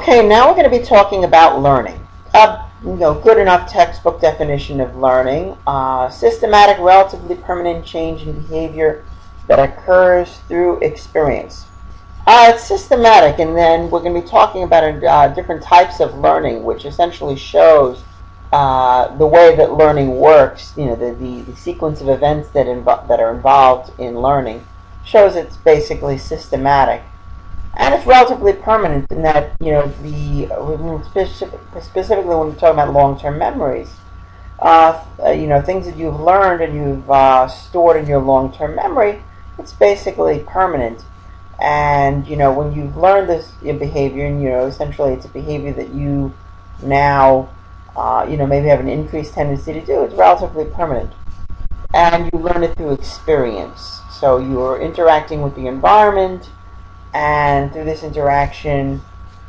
Okay, now we're going to be talking about learning. Good enough textbook definition of learning. Systematic, relatively permanent change in behavior that occurs through experience. It's systematic, and then we're going to be talking about different types of learning, which essentially shows the way that learning works. The sequence of events that are involved in learning shows it's basically systematic. And it's relatively permanent in that, specifically when we talk about long-term memories, things that you've learned and you've stored in your long-term memory, it's basically permanent. And, when you've learned this behavior, and, essentially it's a behavior that you now, maybe have an increased tendency to do, it's relatively permanent. And you learn it through experience. So you're interacting with the environment, and through this interaction,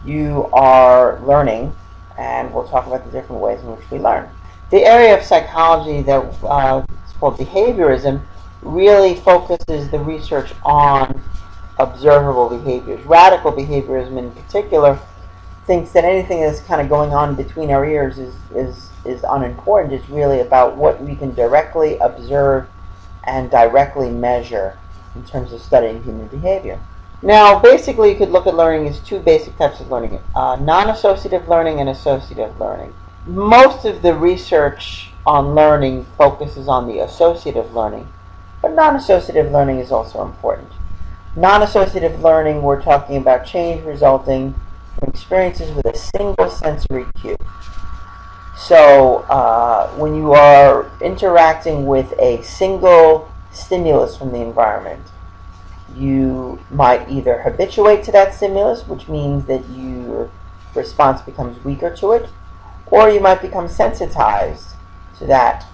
you are learning, and we'll talk about the different ways in which we learn. The area of psychology that is called behaviorism really focuses the research on observable behaviors. Radical behaviorism, in particular, thinks that anything that's kind of going on between our ears is unimportant. It's really about what we can directly observe and directly measure in terms of studying human behavior. Now, basically, you could look at learning as two basic types of learning, non-associative learning and associative learning. Most of the research on learning focuses on the associative learning, but non-associative learning is also important. Non-associative learning, we're talking about change resulting from experiences with a single sensory cue. So, when you are interacting with a single stimulus from the environment, you might either habituate to that stimulus, which means that your response becomes weaker to it, or you might become sensitized to that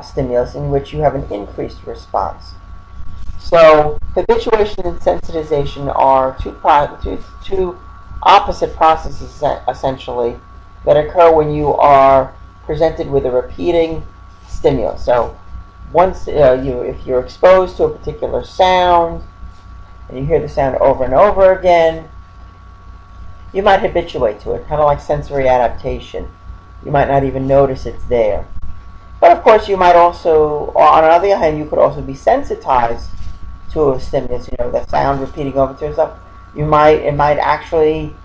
stimulus, in which you have an increased response. So habituation and sensitization are two opposite processes, essentially, that occur when you are presented with a repeating stimulus. So once if you're exposed to a particular sound, and you hear the sound over and over again, you might habituate to it, kind of like sensory adaptation. You might not even notice it's there. But of course, you might also, on the other hand, you could also be sensitized to a stimulus. The sound repeating over to itself. It might actually,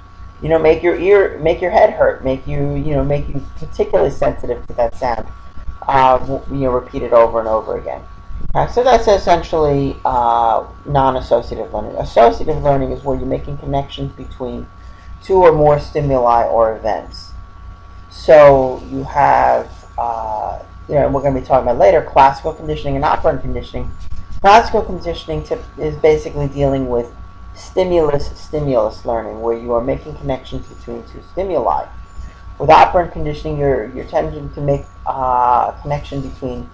make your head hurt, make you particularly sensitive to that sound. Repeated over and over again. So that's essentially non-associative learning. Associative learning is where you're making connections between two or more stimuli or events. So you have, we're going to be talking about later, classical conditioning and operant conditioning. Classical conditioning is basically dealing with stimulus-stimulus learning, where you are making connections between two stimuli. With operant conditioning, you're tending to make a connection between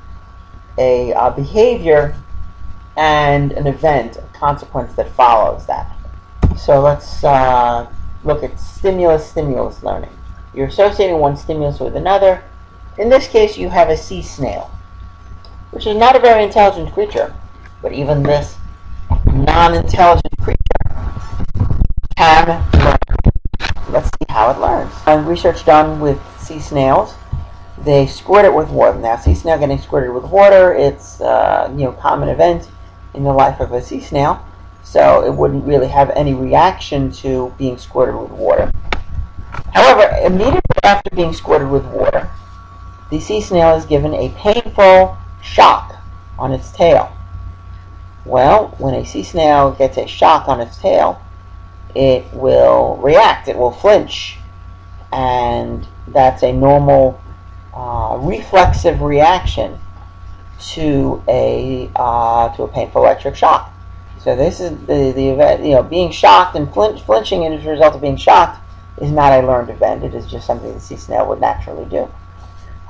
a behavior and an event, a consequence that follows that. So let's look at stimulus-stimulus learning. You're associating one stimulus with another. In this case, you have a sea snail, which is not a very intelligent creature, but even this non-intelligent creature can learn. Let's see how it learns. Research done with sea snails. They squirt it with water. Now, sea snail getting squirted with water, it's a common event in the life of a sea snail, so it wouldn't really have any reaction to being squirted with water. However, immediately after being squirted with water, the sea snail is given a painful shock on its tail. Well, when a sea snail gets a shock on its tail, it will react, it will flinch, and that's a normal reflexive reaction to a painful electric shock. So this is the event. Being shocked and flinching as a result of being shocked is not a learned event. It is just something the sea snail would naturally do.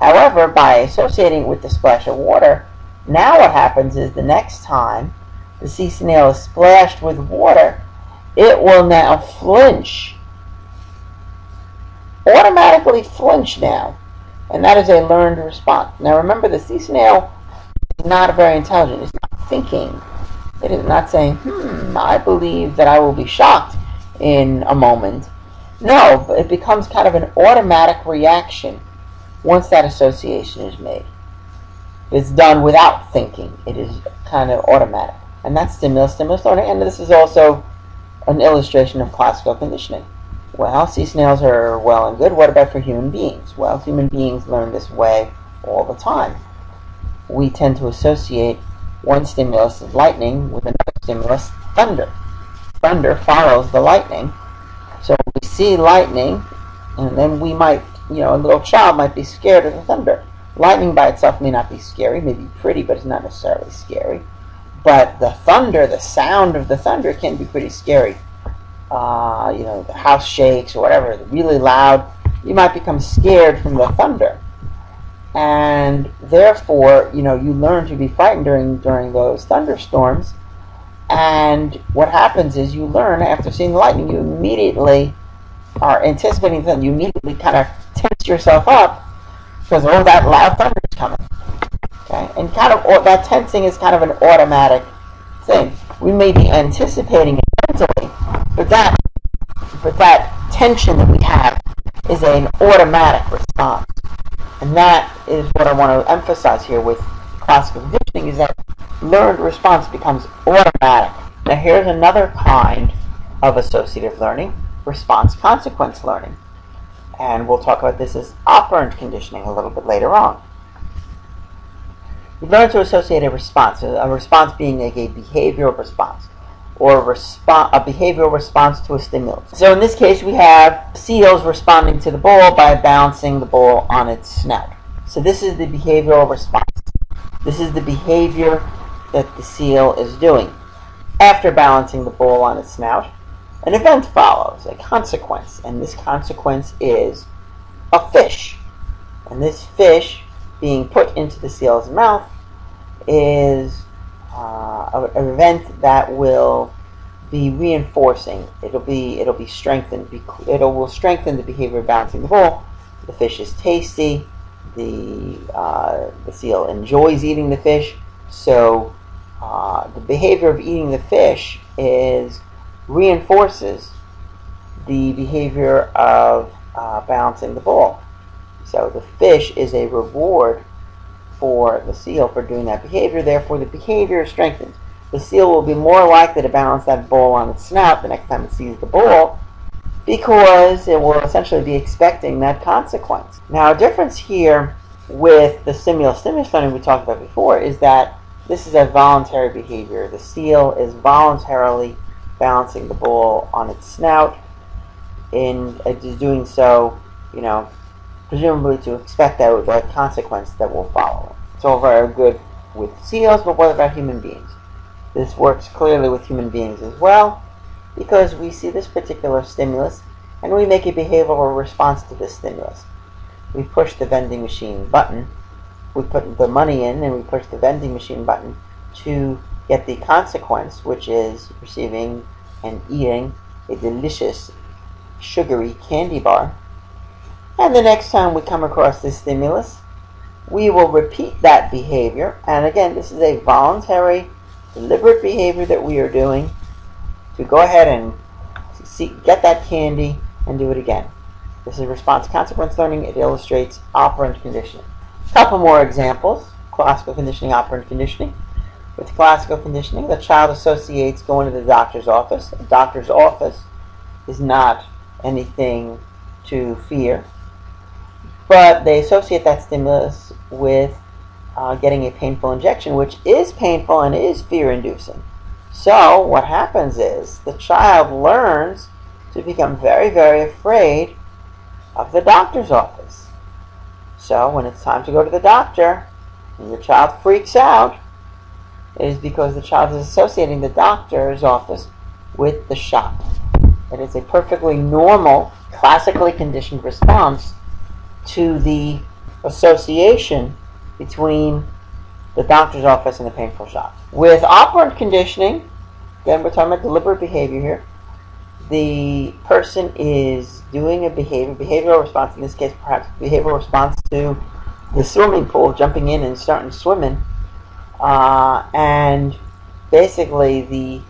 However, by associating it with the splash of water, now what happens is the next time the sea snail is splashed with water, it will now flinch. Automatically flinch now. And that is a learned response. Now remember, the sea snail is not very intelligent. It's not thinking. It is not saying, I believe that I will be shocked in a moment. No, it becomes kind of an automatic reaction once that association is made. It's done without thinking. It is kind of automatic. And that's stimulus learning. And this is also an illustration of classical conditioning. Well, sea snails are well and good. What about for human beings? Well, human beings learn this way all the time. We tend to associate one stimulus, lightning, with another stimulus, thunder. Thunder follows the lightning. So we see lightning, and then we might, a little child might be scared of the thunder. Lightning by itself may not be scary, may be pretty, but it's not necessarily scary. But the thunder, the sound of the thunder can be pretty scary. The house shakes or whatever, really loud. You might become scared from the thunder. And therefore, you learn to be frightened during those thunderstorms. And what happens is you learn, after seeing the lightning, you immediately are anticipating that you immediately kind of tense yourself up because all that loud thunder is coming. Okay? And kind of that tensing is kind of an automatic thing. We may be anticipating it mentally, but that tension that we have is an automatic response. And that is what I want to emphasize here with classical conditioning, is that learned response becomes automatic. Now here's another kind of associative learning, response-consequence learning. And we'll talk about this as operant conditioning a little bit later on. You learn to associate a response being a behavioral response, or a behavioral response to a stimulus. So in this case, we have seals responding to the ball by bouncing the ball on its snout. So this is the behavioral response. This is the behavior that the seal is doing. After balancing the ball on its snout, an event follows, a consequence, and this consequence is a fish. And this fish being put into the seal's mouth is an event that will be reinforcing. It'll be strengthened. It will strengthen the behavior of bouncing the ball. The fish is tasty. The seal enjoys eating the fish. So the behavior of eating the fish reinforces the behavior of bouncing the ball. So the fish is a reward for the seal for doing that behavior. Therefore, the behavior is strengthened. The seal will be more likely to balance that ball on its snout the next time it sees the ball, because it will essentially be expecting that consequence. Now, a difference here with the stimulus learning we talked about before is that this is a voluntary behavior. The seal is voluntarily balancing the ball on its snout, and it is doing so, presumably to expect that consequence that will follow. It's all very good with seals, but what about human beings? This works clearly with human beings as well, because we see this particular stimulus and we make a behavioral response to this stimulus. We push the vending machine button, we put the money in, and we push the vending machine button to get the consequence, which is receiving and eating a delicious sugary candy bar. And the next time we come across this stimulus, we will repeat that behavior. And again, this is a voluntary, deliberate behavior that we are doing to go ahead and get that candy and do it again. This is response-consequence learning. It illustrates operant conditioning. A couple more examples. Classical conditioning, operant conditioning. With classical conditioning, the child associates going to the doctor's office. A doctor's office is not anything to fear, but they associate that stimulus with getting a painful injection, which is painful and is fear-inducing. So what happens is the child learns to become very, very afraid of the doctor's office. So when it's time to go to the doctor and the child freaks out, it is because the child is associating the doctor's office with the shot. It is a perfectly normal, classically conditioned response to the association between the doctor's office and the painful shot. With operant conditioning, again, we're talking about deliberate behavior here. The person is doing a behavioral response, in this case perhaps behavioral response to the swimming pool, jumping in and starting swimming, and basically the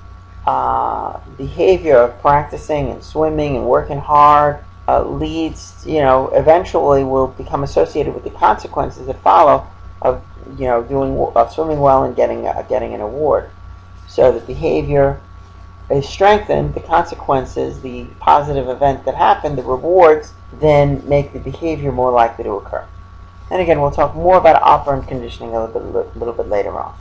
behavior of practicing and swimming and working hard leads, eventually will become associated with the consequences that follow of, of swimming well and getting an award. So the behavior is strengthened, the consequences, the positive event that happened, the rewards, then make the behavior more likely to occur. And again, we'll talk more about operant conditioning a little bit later on.